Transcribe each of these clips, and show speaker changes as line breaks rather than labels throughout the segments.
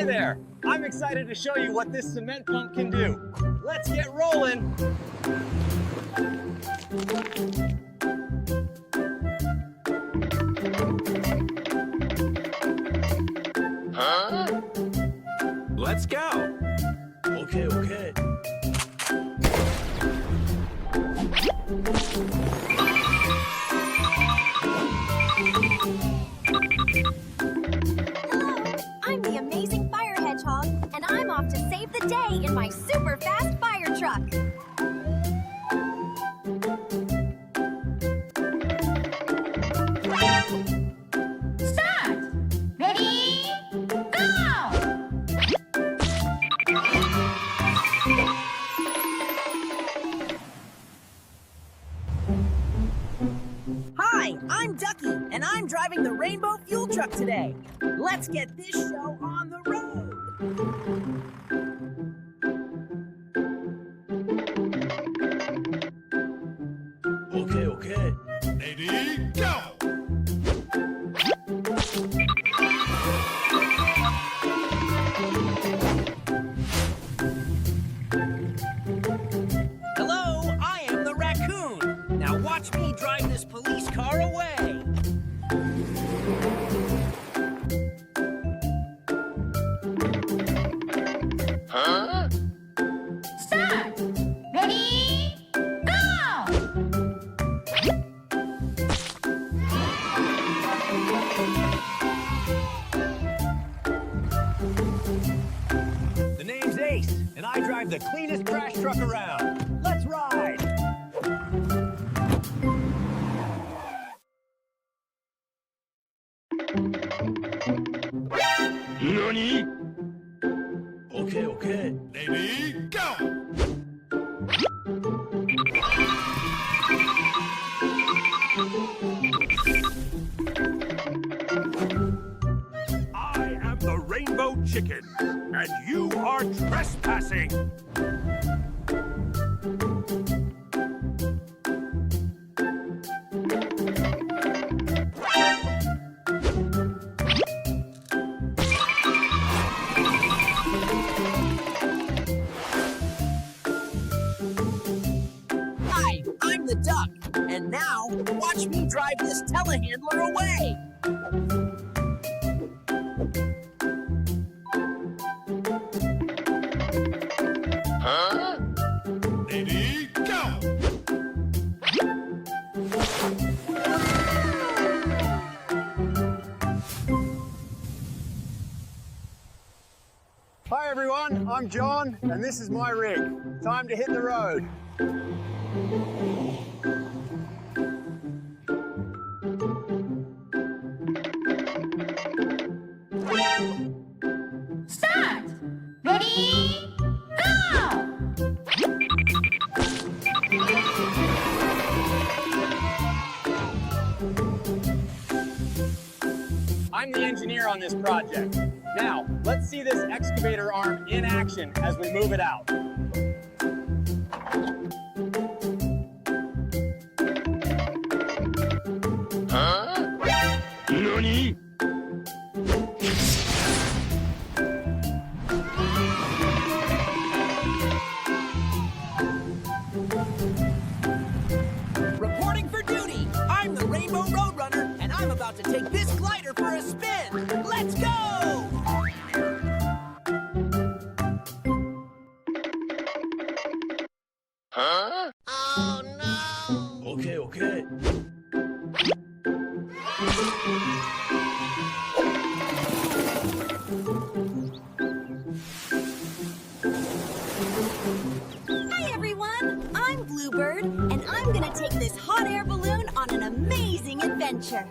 Hi there! I'm excited to show you what this cement pump can do. Let's get rolling!
Huh?
Let's go!
Okay.
I'm the amazing fire hedgehog, and I'm off to save the day in my super fast fire truck.
Start! Ready? Go!
Hi, I'm Ducky, and I'm driving the Rainbow Fuel Truck today. Let's get this show on the road.
Okay. Ready, go!
Hello, I am the raccoon. Now watch me drive this police car away.
Huh?
Start! Ready? Go!
The name's Ace, and I drive the cleanest trash truck around. Let's ride!
Nani? Okay. Ready, go!
I am the Rainbow Chicken, and you are trespassing.
Hi, I'm the duck, and now watch me drive this telehandler away.
Huh? Ready, go!
Hi everyone, I'm John, and this is my rig. Time to hit the road.
Start! Ready? Go!
I'm the engineer on this project. Now, let's see this excavator arm in action as we move it out.
Huh? Nani?
Reporting for duty, I'm the Rainbow Roadrunner, and I'm about to take this glider for a spin. Let's go!
Huh? Oh no! Okay.
Hi everyone, I'm Bluebird, and I'm gonna take this hot air balloon on an amazing adventure.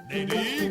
Ready,